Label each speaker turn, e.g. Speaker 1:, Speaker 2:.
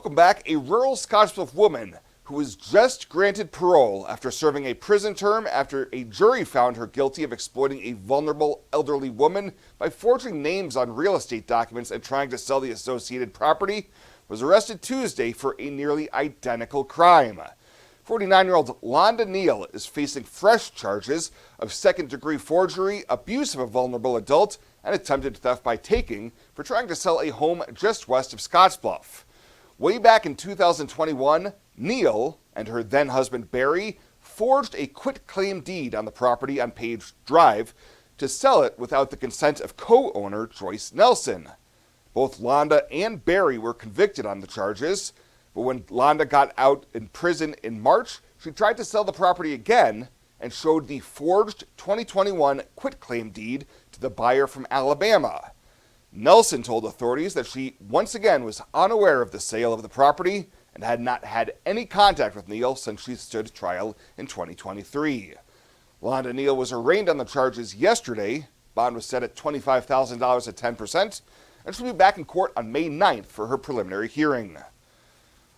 Speaker 1: Welcome back. A rural Scottsbluff woman who was just granted parole after serving a prison term after a jury found her guilty of exploiting a vulnerable elderly woman by forging names on real estate documents and trying to sell the associated property was arrested Tuesday for a nearly identical crime. 49-year-old Londa Neal is facing fresh charges of second-degree forgery, abuse of a vulnerable adult, and attempted theft by taking for trying to sell a home just west of Scottsbluff. Way back in 2021, Neal and her then-husband Barry forged a quitclaim deed on the property on Page Drive to sell it without the consent of co-owner Joyce Nelson. Both Londa and Barry were convicted on the charges, but when Londa got out in prison in March, she tried to sell the property again and showed the forged 2021 quitclaim deed to the buyer from Alabama. Nelson told authorities that she once again was unaware of the sale of the property and had not had any contact with Neal since she stood trial in 2023. Londa Neal was arraigned on the charges yesterday. Bond was set at $25,000 at 10%, and she'll be back in court on May 9th for her preliminary hearing.